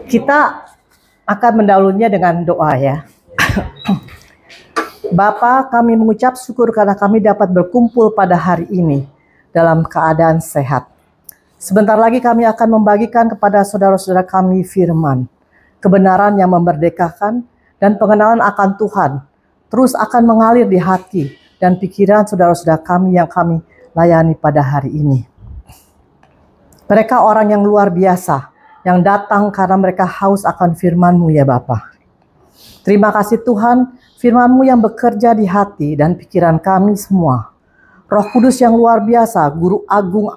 Kita akan mendahulunya dengan doa ya. Bapa, kami mengucap syukur karena kami dapat berkumpul pada hari ini dalam keadaan sehat. Sebentar lagi kami akan membagikan kepada saudara-saudara kami firman, kebenaran yang memerdekakan dan pengenalan akan Tuhan terus akan mengalir di hati dan pikiran saudara-saudara kami yang kami layani pada hari ini. Mereka orang yang luar biasa, yang datang karena mereka haus akan firman-Mu ya Bapa. Terima kasih Tuhan, firman-Mu yang bekerja di hati dan pikiran kami semua. Roh Kudus yang luar biasa, Guru Agung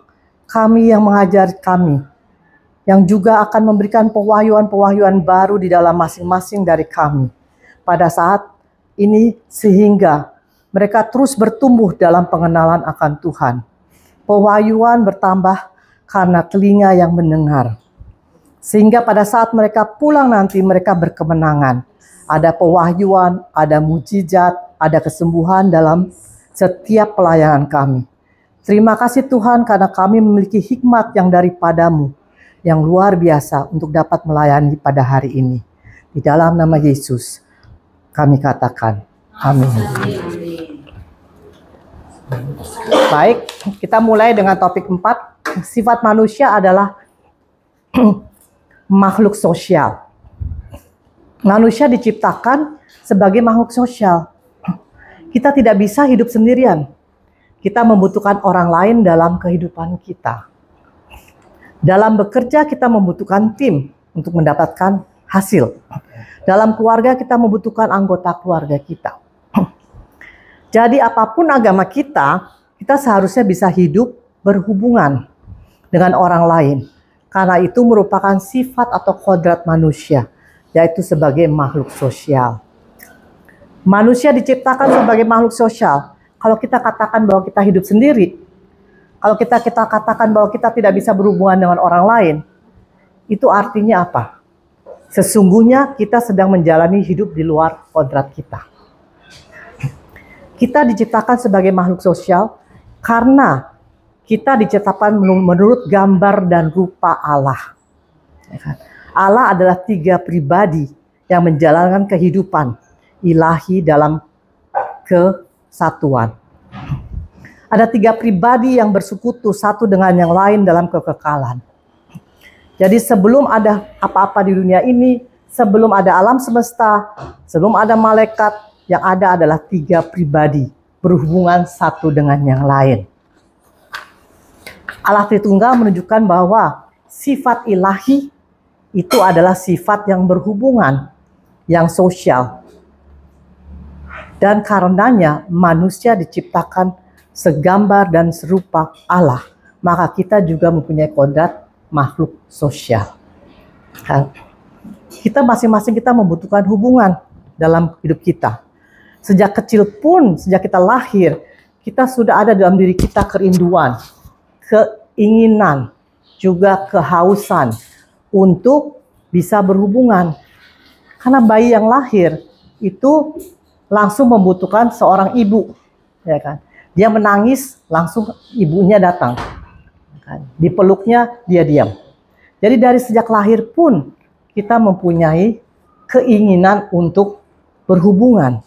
kami yang mengajar kami, yang juga akan memberikan pewahyuan-pewahyuan baru di dalam masing-masing dari kami. Pada saat ini sehingga mereka terus bertumbuh dalam pengenalan akan Tuhan. Pewahyuan bertambah karena telinga yang mendengar. Sehingga pada saat mereka pulang nanti mereka berkemenangan. Ada pewahyuan, ada mujizat, ada kesembuhan dalam setiap pelayanan kami. Terima kasih Tuhan karena kami memiliki hikmat yang daripada-Mu, yang luar biasa untuk dapat melayani pada hari ini. Di dalam nama Yesus kami katakan amin. Baik, kita mulai dengan topik 4. Sifat manusia adalah makhluk sosial. Manusia diciptakan sebagai makhluk sosial. Kita tidak bisa hidup sendirian. Kita membutuhkan orang lain dalam kehidupan kita. Dalam bekerja kita membutuhkan tim untuk mendapatkan hasil. Dalam keluarga kita membutuhkan anggota keluarga kita. Jadi apapun agama kita, kita seharusnya bisa hidup berhubungan dengan orang lain. Karena itu merupakan sifat atau kodrat manusia, yaitu sebagai makhluk sosial. Manusia diciptakan sebagai makhluk sosial. Kalau kita katakan bahwa kita hidup sendiri, kalau kita katakan bahwa kita tidak bisa berhubungan dengan orang lain, itu artinya apa? Sesungguhnya kita sedang menjalani hidup di luar kodrat kita. Kita diciptakan sebagai makhluk sosial karena kita diciptakan menurut gambar dan rupa Allah. Allah adalah 3 pribadi yang menjalankan kehidupan ilahi dalam kesatuan. Ada 3 pribadi yang bersekutu satu dengan yang lain dalam kekekalan. Jadi sebelum ada apa-apa di dunia ini, sebelum ada alam semesta, sebelum ada malaikat, yang ada adalah 3 pribadi berhubungan satu dengan yang lain. Allah Tritunggal menunjukkan bahwa sifat ilahi itu adalah sifat yang berhubungan, yang sosial. Dan karenanya manusia diciptakan segambar dan serupa Allah, maka kita juga mempunyai kodrat makhluk sosial. Kita masing-masing kita membutuhkan hubungan dalam hidup kita. Sejak kecil pun, sejak kita lahir, kita sudah ada dalam diri kita kerinduan, keinginan, juga kehausan untuk bisa berhubungan. Karena bayi yang lahir itu langsung membutuhkan seorang ibu, ya kan? Dia menangis, langsung ibunya datang. Dipeluknya, dia diam. Jadi dari sejak lahir pun kita mempunyai keinginan untuk berhubungan.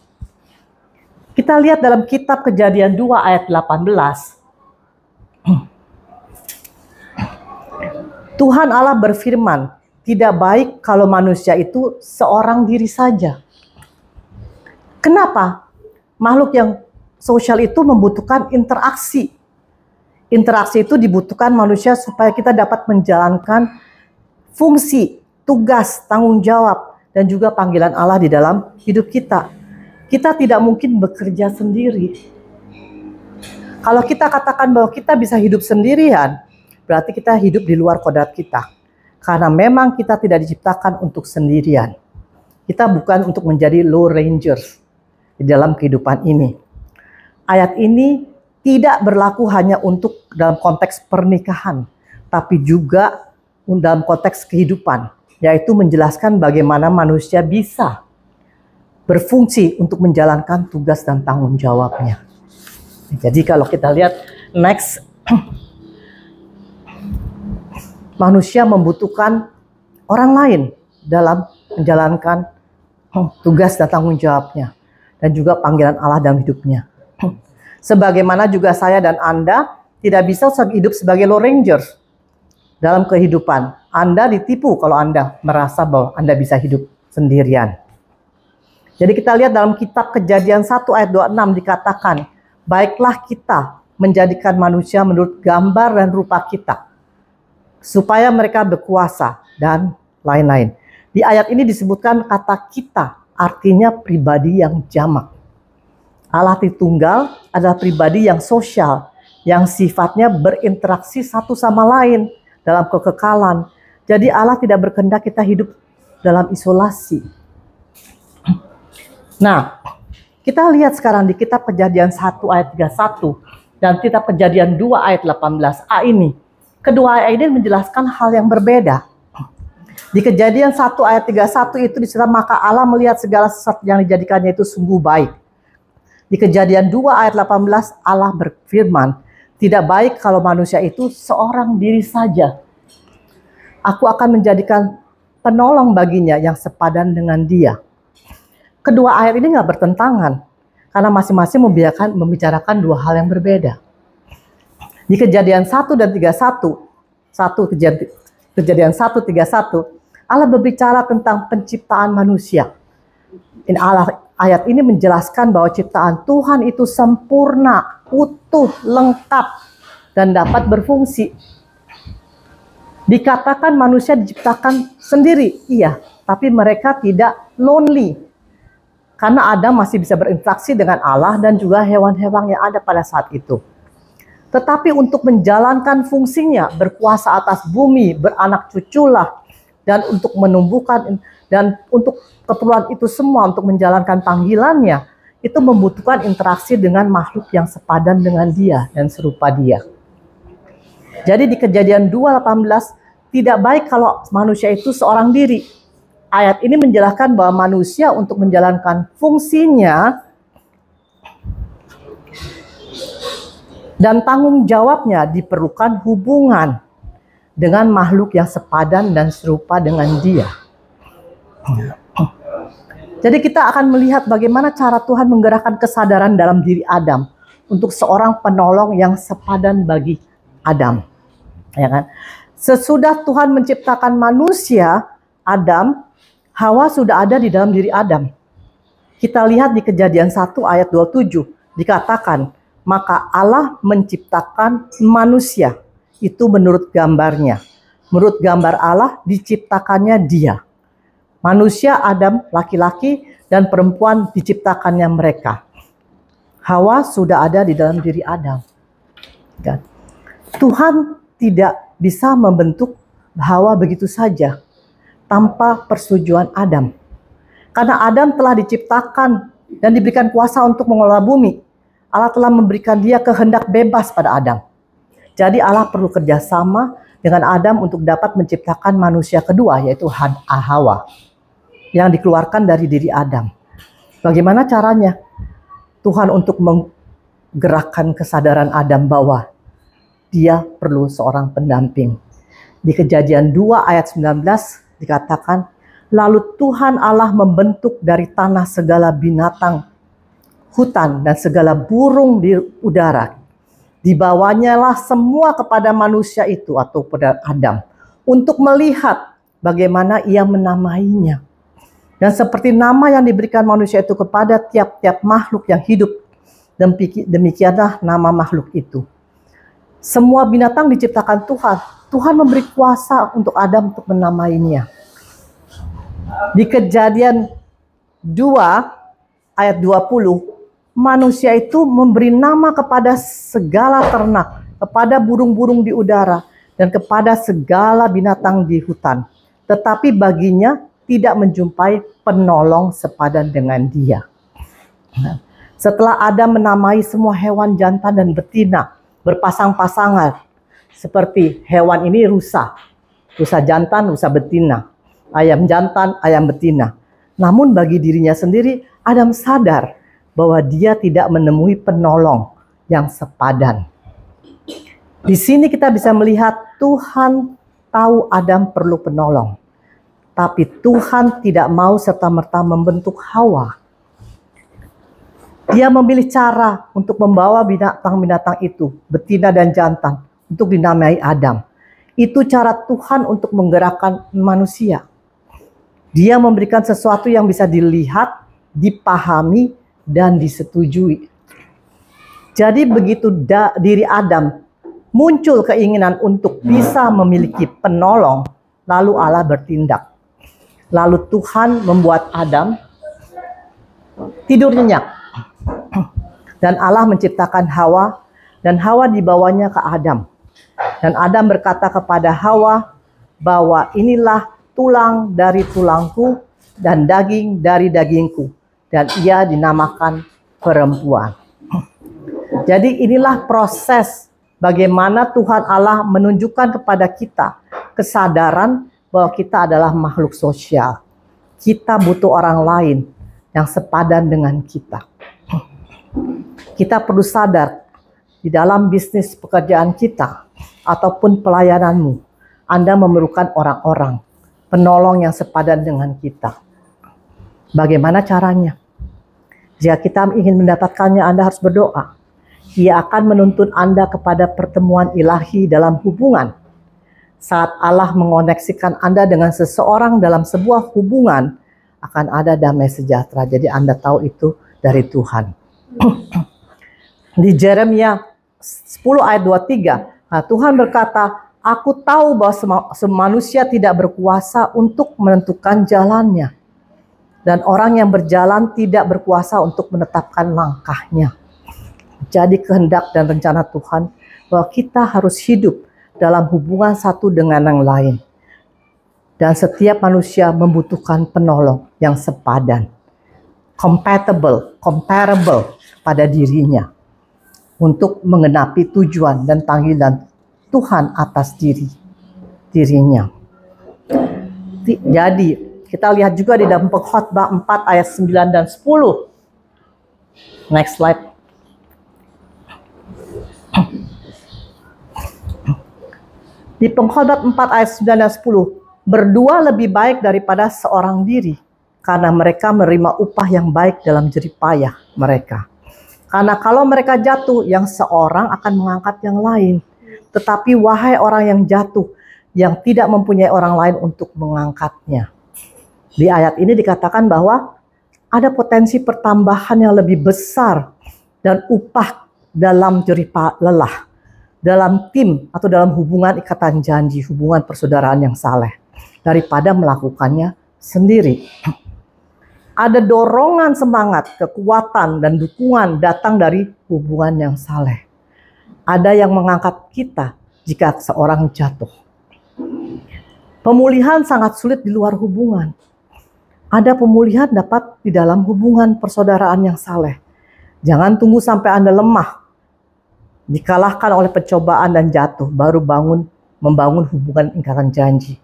Kita lihat dalam kitab Kejadian 2 ayat 18. Tuhan Allah berfirman, tidak baik kalau manusia itu seorang diri saja. Kenapa? Makhluk yang sosial itu membutuhkan interaksi. Interaksi itu dibutuhkan manusia supaya kita dapat menjalankan fungsi, tugas, tanggung jawab, dan juga panggilan Allah di dalam hidup kita. Kita tidak mungkin bekerja sendiri. Kalau kita katakan bahwa kita bisa hidup sendirian, berarti kita hidup di luar kodrat kita. Karena memang kita tidak diciptakan untuk sendirian. Kita bukan untuk menjadi Lone Rangers di dalam kehidupan ini. Ayat ini tidak berlaku hanya untuk dalam konteks pernikahan, tapi juga dalam konteks kehidupan, yaitu menjelaskan bagaimana manusia bisa berfungsi untuk menjalankan tugas dan tanggung jawabnya. Jadi kalau kita lihat next, manusia membutuhkan orang lain dalam menjalankan tugas dan tanggung jawabnya, dan juga panggilan Allah dalam hidupnya. Sebagaimana juga saya dan Anda tidak bisa hidup sebagai Lone Ranger dalam kehidupan. Anda ditipu kalau Anda merasa bahwa Anda bisa hidup sendirian. Jadi kita lihat dalam kitab Kejadian 1 ayat 26 dikatakan, baiklah kita menjadikan manusia menurut gambar dan rupa kita, supaya mereka berkuasa dan lain-lain. Di ayat ini disebutkan kata kita, artinya pribadi yang jamak. Allah Tritunggal adalah pribadi yang sosial, yang sifatnya berinteraksi satu sama lain dalam kekekalan. Jadi Allah tidak berkehendak kita hidup dalam isolasi. Nah, kita lihat sekarang di kitab Kejadian 1 ayat 31 dan kitab Kejadian 2 ayat 18a ini. Kedua ayat ini menjelaskan hal yang berbeda. Di Kejadian 1 ayat 31 itu disebutkan, maka Allah melihat segala sesuatu yang dijadikannya itu sungguh baik. Di Kejadian 2 ayat 18 Allah berfirman, tidak baik kalau manusia itu seorang diri saja. Aku akan menjadikan penolong baginya yang sepadan dengan dia. Kedua ayat ini nggak bertentangan, karena masing-masing membicarakan dua hal yang berbeda. Di Kejadian 1 dan 31, Kejadian 1:31, Allah berbicara tentang penciptaan manusia. Ayat ini menjelaskan bahwa ciptaan Tuhan itu sempurna, utuh, lengkap, dan dapat berfungsi. Dikatakan manusia diciptakan sendiri, iya, tapi mereka tidak lonely. Karena Adam masih bisa berinteraksi dengan Allah dan juga hewan-hewan yang ada pada saat itu. Tetapi untuk menjalankan fungsinya, berkuasa atas bumi, beranak cuculah, dan untuk menumbuhkan, dan untuk keperluan itu semua, untuk menjalankan panggilannya, itu membutuhkan interaksi dengan makhluk yang sepadan dengan dia dan serupa dia. Jadi di Kejadian 2:18, tidak baik kalau manusia itu seorang diri. Ayat ini menjelaskan bahwa manusia untuk menjalankan fungsinya dan tanggung jawabnya diperlukan hubungan dengan makhluk yang sepadan dan serupa dengan dia. Jadi kita akan melihat bagaimana cara Tuhan menggerakkan kesadaran dalam diri Adam untuk seorang penolong yang sepadan bagi Adam. Ya kan? Sesudah Tuhan menciptakan manusia, Adam, Hawa sudah ada di dalam diri Adam. Kita lihat di Kejadian 1 ayat 27 dikatakan, maka Allah menciptakan manusia itu menurut gambarnya. Menurut gambar Allah diciptakannya dia. Manusia Adam laki-laki dan perempuan diciptakannya mereka. Hawa sudah ada di dalam diri Adam. Dan Tuhan tidak bisa membentuk Hawa begitu saja tanpa persetujuan Adam. Karena Adam telah diciptakan dan diberikan kuasa untuk mengelola bumi. Allah telah memberikan dia kehendak bebas pada Adam. Jadi Allah perlu kerjasama dengan Adam untuk dapat menciptakan manusia kedua, yaitu Hawa, yang dikeluarkan dari diri Adam. Bagaimana caranya? Tuhan untuk menggerakkan kesadaran Adam bahwa dia perlu seorang pendamping. Di Kejadian 2 ayat 19 dikatakan, lalu Tuhan Allah membentuk dari tanah segala binatang hutan dan segala burung di udara. Dibawanya lah semua kepada manusia itu atau pada Adam untuk melihat bagaimana ia menamainya. Dan seperti nama yang diberikan manusia itu kepada tiap-tiap makhluk yang hidup, demikianlah nama makhluk itu. Semua binatang diciptakan Tuhan. Tuhan memberi kuasa untuk Adam untuk menamainya. Di Kejadian 2 ayat 20, manusia itu memberi nama kepada segala ternak, kepada burung-burung di udara, dan kepada segala binatang di hutan. Tetapi baginya tidak menjumpai penolong sepadan dengan dia. Setelah Adam menamai semua hewan jantan dan betina berpasang-pasangan, seperti hewan ini rusa jantan, rusa betina, ayam jantan, ayam betina. Namun bagi dirinya sendiri, Adam sadar bahwa dia tidak menemui penolong yang sepadan. Di sini kita bisa melihat Tuhan tahu Adam perlu penolong, Tapi Tuhan tidak mau serta-merta membentuk Hawa. Dia memilih cara untuk membawa binatang-binatang itu, betina dan jantan, untuk dinamai Adam. Itu cara Tuhan untuk menggerakkan manusia. Dia memberikan sesuatu yang bisa dilihat, dipahami, dan disetujui. Jadi begitu diri Adam muncul keinginan untuk bisa memiliki penolong, lalu Allah bertindak. Lalu Tuhan membuat Adam tidur nyenyak. Dan Allah menciptakan Hawa, dan Hawa dibawanya ke Adam. Dan Adam berkata kepada Hawa bahwa inilah tulang dari tulangku dan daging dari dagingku. Dan ia dinamakan perempuan. Jadi inilah proses bagaimana Tuhan Allah menunjukkan kepada kita kesadaran bahwa kita adalah makhluk sosial. Kita butuh orang lain yang sepadan dengan kita. Kita perlu sadar di dalam bisnis pekerjaan kita ataupun pelayananmu, Anda memerlukan orang-orang penolong yang sepadan dengan kita. Bagaimana caranya? Jika kita ingin mendapatkannya, Anda harus berdoa. Dia akan menuntun Anda kepada pertemuan ilahi dalam hubungan. Saat Allah mengoneksikan Anda dengan seseorang dalam sebuah hubungan, akan ada damai sejahtera. Jadi Anda tahu itu dari Tuhan. Di Yeremia 10 ayat 23, Tuhan berkata, aku tahu bahwa manusia tidak berkuasa untuk menentukan jalannya. Dan orang yang berjalan tidak berkuasa untuk menetapkan langkahnya. Jadi kehendak dan rencana Tuhan bahwa kita harus hidup dalam hubungan satu dengan yang lain. Dan setiap manusia membutuhkan penolong yang sepadan. Comparable pada dirinya. Untuk mengenapi tujuan dan panggilan Tuhan atas dirinya. Jadi kita lihat juga di dalam Pengkhotbah 4 ayat 9 dan 10. Next slide. Di Pengkhotbah 4 ayat 9 dan 10. Berdua lebih baik daripada seorang diri. Karena mereka menerima upah yang baik dalam jerih payah mereka. Karena kalau mereka jatuh, yang seorang akan mengangkat yang lain. Tetapi wahai orang yang jatuh, yang tidak mempunyai orang lain untuk mengangkatnya. Di ayat ini dikatakan bahwa ada potensi pertambahan yang lebih besar dan upah dalam jerih lelah. Dalam tim atau dalam hubungan ikatan janji, hubungan persaudaraan yang saleh. Daripada melakukannya sendiri. Ada dorongan semangat, kekuatan, dan dukungan datang dari hubungan yang saleh. Ada yang mengangkat kita jika seorang jatuh. Pemulihan sangat sulit di luar hubungan. Ada pemulihan dapat di dalam hubungan persaudaraan yang saleh. Jangan tunggu sampai Anda lemah, dikalahkan oleh pencobaan dan jatuh, baru membangun hubungan ikatan janji.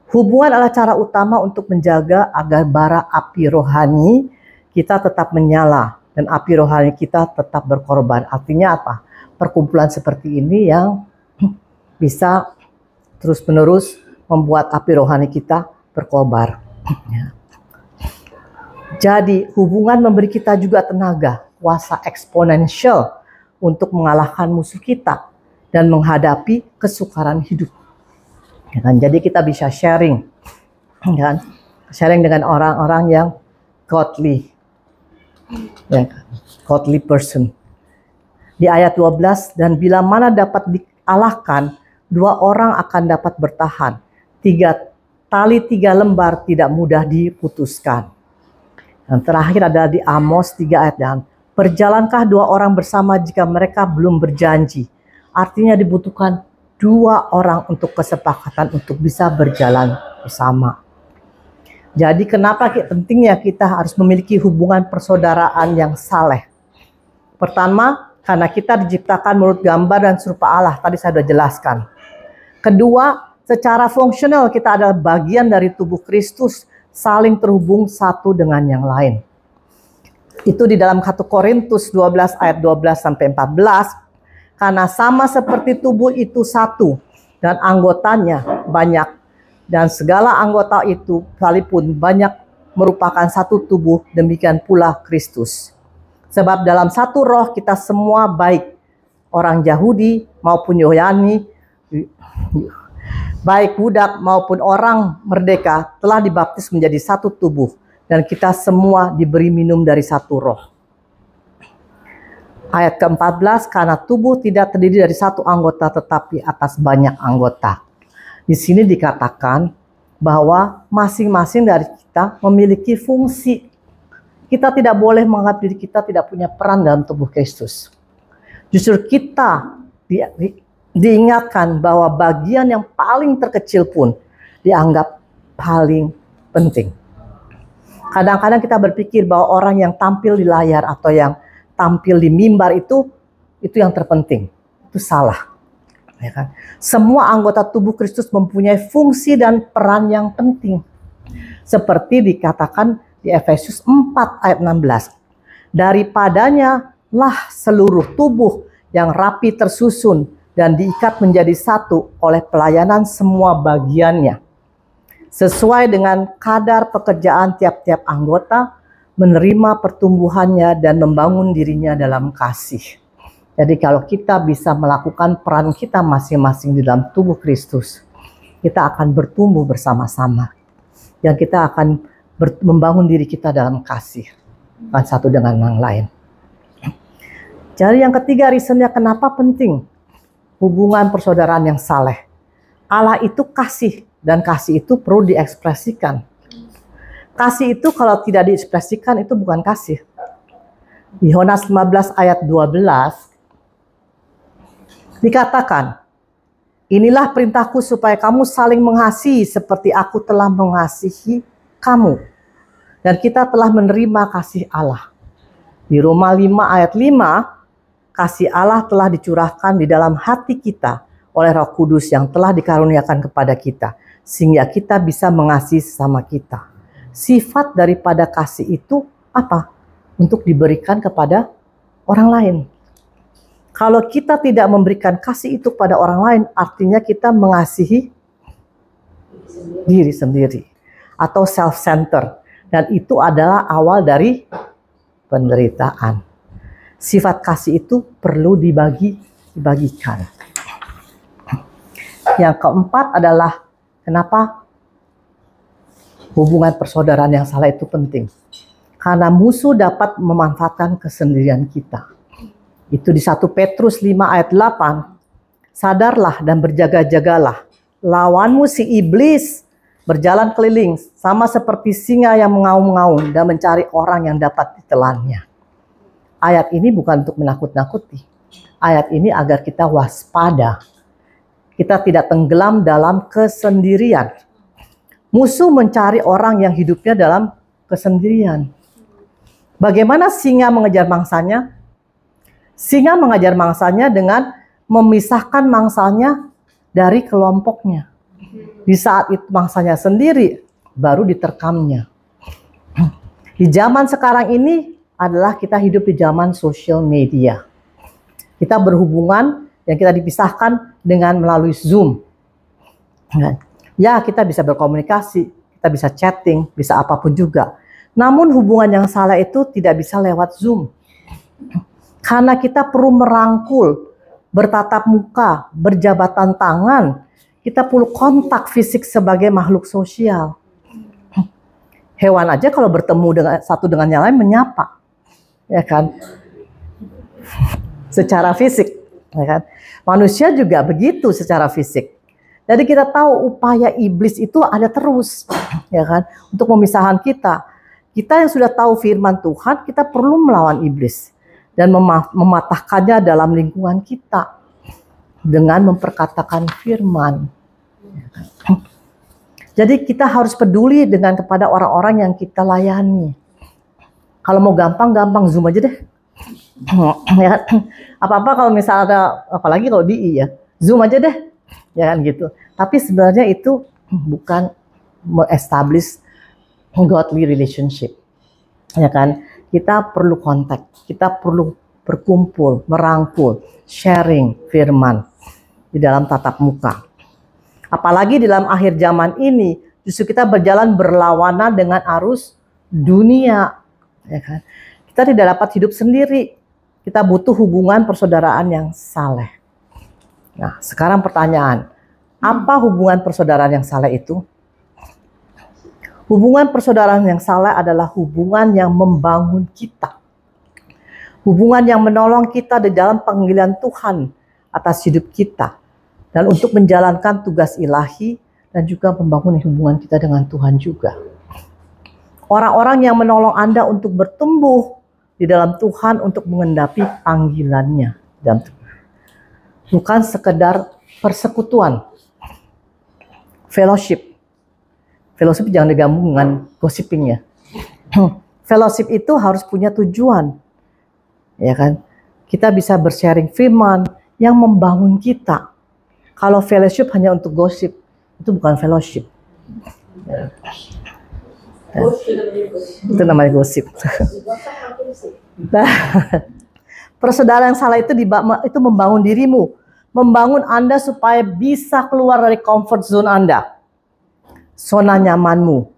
Hubungan adalah cara utama untuk menjaga agar bara api rohani kita tetap menyala dan api rohani kita tetap berkorban. Artinya apa? Perkumpulan seperti ini yang bisa terus-menerus membuat api rohani kita berkobar. Jadi hubungan memberi kita juga tenaga, kuasa eksponensial untuk mengalahkan musuh kita dan menghadapi kesukaran hidup. Jadi kita bisa sharing dengan orang-orang yang godly, godly person. Di ayat 12, dan bila mana dapat dikalahkan, 2 orang akan dapat bertahan. 3 lembar tidak mudah diputuskan. Dan terakhir adalah di Amos 3 ayat 6. Berjalankah 2 orang bersama jika mereka belum berjanji? Artinya dibutuhkan 2 orang untuk kesepakatan untuk bisa berjalan bersama. Jadi kenapa pentingnya kita harus memiliki hubungan persaudaraan yang saleh? Pertama, karena kita diciptakan menurut gambar dan serupa Allah. Tadi saya sudah jelaskan. Kedua, secara fungsional kita adalah bagian dari tubuh Kristus, saling terhubung satu dengan yang lain. Itu di dalam 1 Korintus 12 ayat 12 sampai 14. Karena sama seperti tubuh itu satu dan anggotanya banyak. dan segala anggota itu sekalipun banyak merupakan satu tubuh, demikian pula Kristus. Sebab dalam satu roh kita semua, baik orang Yahudi maupun Yunani, baik budak maupun orang merdeka, telah dibaptis menjadi satu tubuh, dan kita semua diberi minum dari satu roh. Ayat ke-14, karena tubuh tidak terdiri dari satu anggota tetapi atas banyak anggota. Di sini dikatakan bahwa masing-masing dari kita memiliki fungsi. Kita tidak boleh menganggap diri kita tidak punya peran dalam tubuh Kristus. Justru kita diingatkan bahwa bagian yang paling terkecil pun dianggap paling penting. Kadang-kadang kita berpikir bahwa orang yang tampil di layar atau yang tampil di mimbar itu yang terpenting. Itu salah. Ya kan? Semua anggota tubuh Kristus mempunyai fungsi dan peran yang penting. Seperti dikatakan di Efesus 4 ayat 16. Daripadanya lah seluruh tubuh yang rapi tersusun dan diikat menjadi satu oleh pelayanan semua bagiannya. Sesuai dengan kadar pekerjaan tiap-tiap anggota, menerima pertumbuhannya dan membangun dirinya dalam kasih. Jadi kalau kita bisa melakukan peran kita masing-masing di dalam tubuh Kristus, kita akan bertumbuh bersama-sama. Dan kita akan membangun diri kita dalam kasih, bukan satu dengan yang lain. Jadi yang ketiga, reasonnya kenapa penting hubungan persaudaraan yang saleh. Allah itu kasih, dan kasih itu perlu diekspresikan. Kasih itu kalau tidak diekspresikan itu bukan kasih. Di Yohanes 15 ayat 12 dikatakan, inilah perintahku supaya kamu saling mengasihi seperti aku telah mengasihi kamu. Dan kita telah menerima kasih Allah. Di Roma 5 ayat 5, kasih Allah telah dicurahkan di dalam hati kita oleh Roh Kudus yang telah dikaruniakan kepada kita, sehingga kita bisa mengasihi sesama kita. Sifat daripada kasih itu apa? Untuk diberikan kepada orang lain. Kalau kita tidak memberikan kasih itu pada orang lain, artinya kita mengasihi diri sendiri atau self-centered. Dan itu adalah awal dari penderitaan. Sifat kasih itu perlu dibagikan. Yang keempat adalah kenapa hubungan persaudaraan yang salah itu penting. Karena musuh dapat memanfaatkan kesendirian kita. Itu di 1 Petrus 5 ayat 8. Sadarlah dan berjaga-jagalah. Lawanmu si iblis berjalan keliling sama seperti singa yang mengaum-ngaum dan mencari orang yang dapat ditelannya. Ayat ini bukan untuk menakut-nakuti. Ayat ini agar kita waspada. Kita tidak tenggelam dalam kesendirian. Musuh mencari orang yang hidupnya dalam kesendirian. Bagaimana singa mengejar mangsanya? Singa mengejar mangsanya dengan memisahkan mangsanya dari kelompoknya. Di saat itu mangsanya sendiri baru diterkamnya. Di zaman sekarang ini adalah kita hidup di zaman sosial media. Kita berhubungan yang kita dipisahkan dengan melalui Zoom. Ya, kita bisa berkomunikasi, kita bisa chatting, bisa apapun juga. Namun hubungan yang salah itu tidak bisa lewat Zoom. Karena kita perlu merangkul, bertatap muka, berjabatan tangan. Kita perlu kontak fisik sebagai makhluk sosial. Hewan aja kalau bertemu dengan satu dengan yang lain menyapa, ya kan? Secara fisik, ya kan? Manusia juga begitu secara fisik. Jadi kita tahu upaya iblis itu ada terus, ya kan? Untuk memisahkan kita. Kita yang sudah tahu firman Tuhan, kita perlu melawan iblis dan mematahkannya dalam lingkungan kita dengan memperkatakan firman. Jadi kita harus peduli dengan kepada orang-orang yang kita layani. Kalau mau gampang Zoom aja deh. Ya, apa-apa kalau misalnya ada, apalagi kalau di ya, Zoom aja deh. Ya kan gitu. Tapi sebenarnya itu bukan establish godly relationship. Ya kan? Kita perlu kontak, kita perlu berkumpul, merangkul, sharing firman di dalam tatap muka. Apalagi dalam akhir zaman ini, justru kita berjalan berlawanan dengan arus dunia. Ya kan? Kita tidak dapat hidup sendiri. Kita butuh hubungan persaudaraan yang saleh. Nah, sekarang pertanyaan, apa hubungan persaudaraan yang saleh itu? Hubungan persaudaraan yang saleh adalah hubungan yang membangun kita. Hubungan yang menolong kita di dalam panggilan Tuhan atas hidup kita. Dan untuk menjalankan tugas ilahi dan juga membangun hubungan kita dengan Tuhan juga. Orang-orang yang menolong Anda untuk bertumbuh di dalam Tuhan untuk mengendapi panggilannya. Bukan sekedar persekutuan. Fellowship. Fellowship jangan digabung dengan gossiping ya. Fellowship itu harus punya tujuan. Ya kan? Kita bisa bersharing firman yang membangun kita. Kalau fellowship hanya untuk gosip, itu bukan fellowship. Ya. Itu namanya gosip. Nah, persaudaraan yang salah itu membangun dirimu, membangun Anda supaya bisa keluar dari comfort zone Anda. Zona nyamanmu.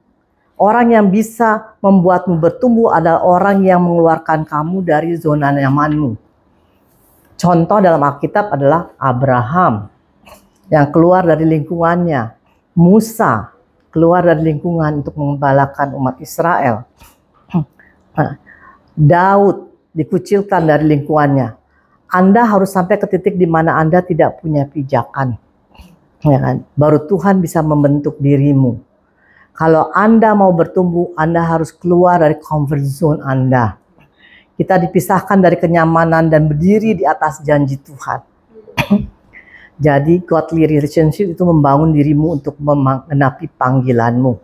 Orang yang bisa membuatmu bertumbuh adalah orang yang mengeluarkan kamu dari zona nyamanmu. Contoh dalam Alkitab adalah Abraham yang keluar dari lingkungannya. Musa keluar dari lingkungan untuk mengembalakan umat Israel. Daud dikucilkan dari lingkungannya. Anda harus sampai ke titik di mana Anda tidak punya pijakan. Ya kan? Baru Tuhan bisa membentuk dirimu. Kalau Anda mau bertumbuh, Anda harus keluar dari comfort zone Anda. Kita dipisahkan dari kenyamanan dan berdiri di atas janji Tuhan. Jadi godly relationship itu membangun dirimu untuk mengenapi panggilanmu.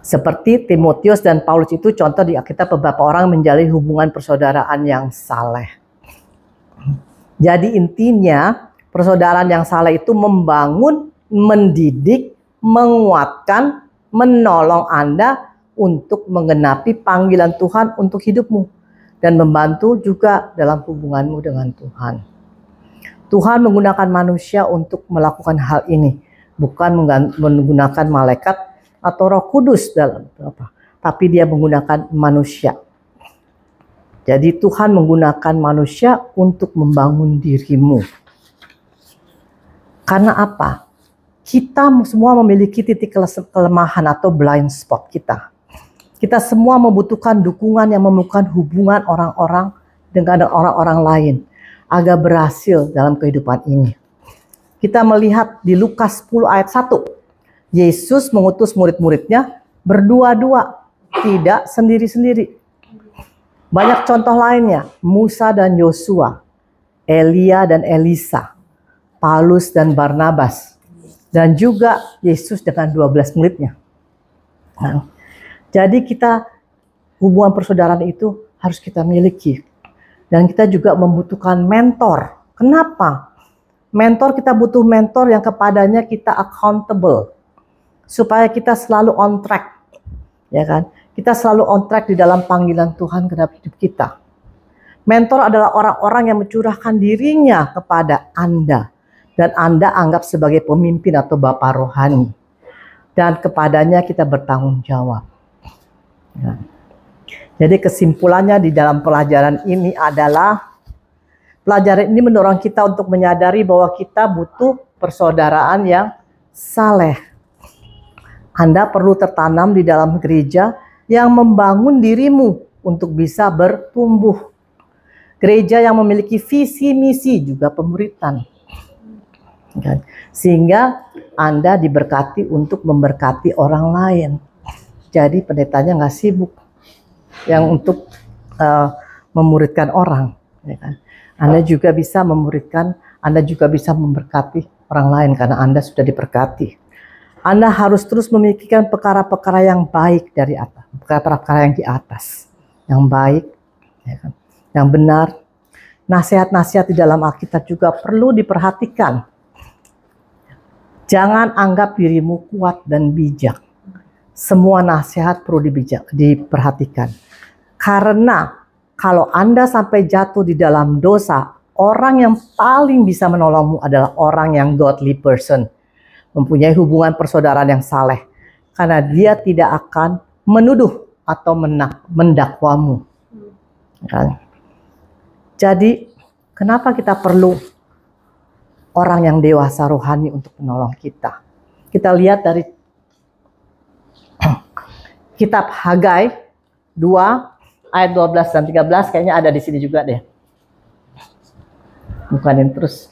Seperti Timotius dan Paulus itu contoh di Alkitab, beberapa orang menjalin hubungan persaudaraan yang saleh. Jadi intinya persaudaraan yang saleh itu membangun, mendidik, menguatkan, menolong Anda untuk menggenapi panggilan Tuhan untuk hidupmu. Dan membantu juga dalam hubunganmu dengan Tuhan. Tuhan menggunakan manusia untuk melakukan hal ini. Bukan menggunakan malaikat atau Roh Kudus tapi dia menggunakan manusia. Jadi Tuhan menggunakan manusia untuk membangun dirimu. Karena apa? Kita semua memiliki titik kelemahan atau blind spot kita. Kita semua membutuhkan dukungan yang memerlukan hubungan orang-orang dengan orang-orang lain agar berhasil dalam kehidupan ini. Kita melihat di Lukas 10 ayat 1. Yesus mengutus murid-muridnya berdua-dua, tidak sendiri-sendiri. Banyak contoh lainnya, Musa dan Yosua, Elia dan Elisa, Paulus dan Barnabas, dan juga Yesus dengan 12 muridnya. Nah, jadi hubungan persaudaraan itu harus kita miliki. Dan kita juga membutuhkan mentor. Kenapa? Kita butuh mentor yang kepadanya kita accountable. Supaya kita selalu on track. Ya kan? Kita selalu on track di dalam panggilan Tuhan ke dalam hidup kita. Mentor adalah orang-orang yang mencurahkan dirinya kepada Anda. Dan Anda anggap sebagai pemimpin atau bapak rohani. Dan kepadanya kita bertanggung jawab. Ya. Jadi kesimpulannya di dalam pelajaran ini adalah, pelajaran ini mendorong kita untuk menyadari bahwa kita butuh persaudaraan yang saleh. Anda perlu tertanam di dalam gereja yang membangun dirimu untuk bisa bertumbuh. Gereja yang memiliki visi misi juga pemuritan. Sehingga Anda diberkati untuk memberkati orang lain. Jadi pendetanya nggak sibuk yang untuk memuridkan orang, ya kan? Anda juga bisa memuridkan, Anda juga bisa memberkati orang lain karena Anda sudah diberkati. Anda harus terus memikirkan perkara-perkara yang baik dari atas, perkara-perkara yang di atas, yang baik, ya kan? Yang benar. Nasihat-nasihat di dalam Alkitab juga perlu diperhatikan. Jangan anggap dirimu kuat dan bijak. Semua nasihat perlu diperhatikan. Karena kalau Anda sampai jatuh di dalam dosa, orang yang paling bisa menolongmu adalah orang yang godly person, mempunyai hubungan persaudaraan yang saleh, karena dia tidak akan menuduh atau mendakwamu. Kan? Jadi kenapa kita perlu orang yang dewasa rohani untuk menolong kita? Kita lihat dari kitab Hagai 2 ayat 12 dan 13, kayaknya ada di sini juga deh. Bukanin terus.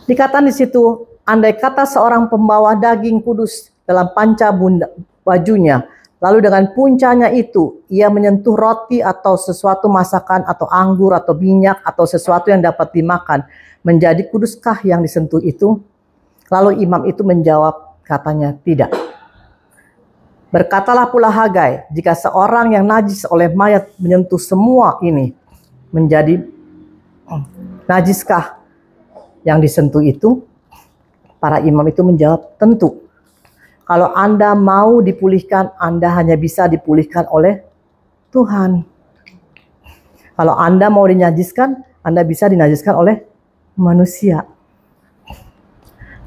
Dikatakan di situ, andai kata seorang pembawa daging kudus dalam panca bajunya, lalu dengan puncanya itu ia menyentuh roti atau sesuatu masakan atau anggur atau minyak atau sesuatu yang dapat dimakan, menjadi kuduskah yang disentuh itu? Lalu imam itu menjawab, katanya tidak. Berkatalah pula Hagai, jika seorang yang najis oleh mayat menyentuh semua ini, menjadi najiskah yang disentuh itu? Para imam itu menjawab, tentu. Kalau Anda mau dipulihkan, Anda hanya bisa dipulihkan oleh Tuhan. Kalau Anda mau dinajiskan, Anda bisa dinajiskan oleh manusia.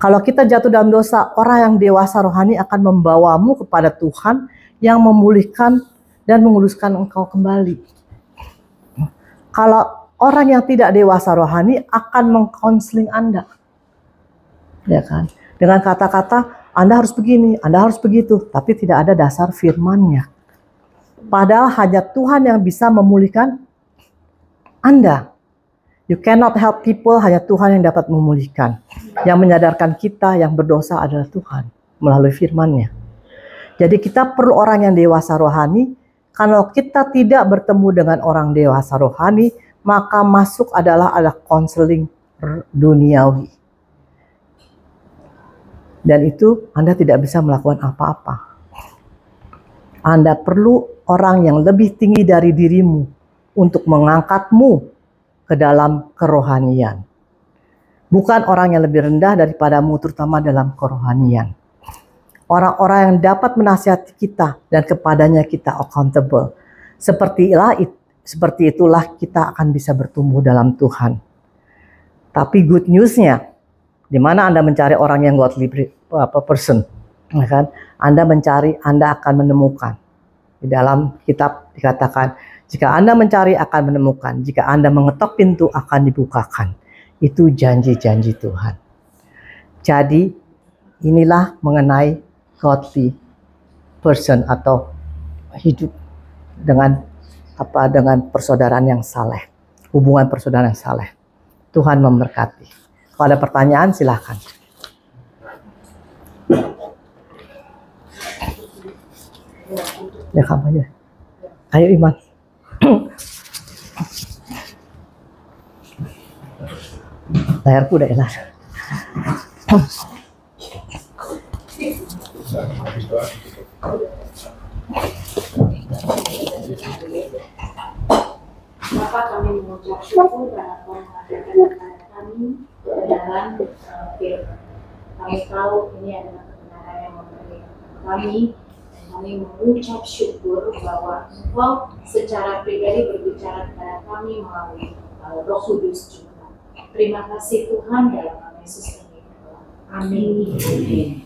Kalau kita jatuh dalam dosa, orang yang dewasa rohani akan membawamu kepada Tuhan yang memulihkan dan menguduskan engkau kembali. Kalau orang yang tidak dewasa rohani akan mengkonseling Anda. Ya kan? Dengan kata-kata, Anda harus begini, Anda harus begitu, tapi tidak ada dasar firman-Nya. Padahal hanya Tuhan yang bisa memulihkan Anda. You cannot help people, hanya Tuhan yang dapat memulihkan. Yang menyadarkan kita yang berdosa adalah Tuhan melalui firman-Nya. Jadi kita perlu orang yang dewasa rohani. Kalau kita tidak bertemu dengan orang dewasa rohani, maka masuk adalah konseling duniawi. Dan itu Anda tidak bisa melakukan apa-apa. Anda perlu orang yang lebih tinggi dari dirimu untuk mengangkatmu ke dalam kerohanian. Bukan orang yang lebih rendah daripadamu, terutama dalam kerohanian. Orang-orang yang dapat menasihati kita dan kepadanya kita accountable. Seperti itulah kita akan bisa bertumbuh dalam Tuhan. Tapi good news-nya, di mana Anda mencari orang yang godly person, kan? Anda mencari, Anda akan menemukan. Di dalam kitab dikatakan, jika Anda mencari akan menemukan, jika Anda mengetok pintu akan dibukakan. Itu janji-janji Tuhan. Jadi inilah mengenai godly person atau hidup dengan persaudaraan yang saleh, hubungan persaudaraan yang saleh. Tuhan memberkati. Kalau ada pertanyaan silahkan. Ya kamu aja. Ayo Iman. Layarku udah enak. Bapak, kami mengucap syukur karena Tuhan mengajarkan kepada kami kebenaran firman. Kami tahu ini adalah kebenaran yang memerdekakan kami, dan kami mengucap syukur bahwa Engkau secara pribadi berbicara kepada kami melalui Roh Kudus juga. Terima kasih Tuhan, dalam nama Yesus kami berdoa. Amin.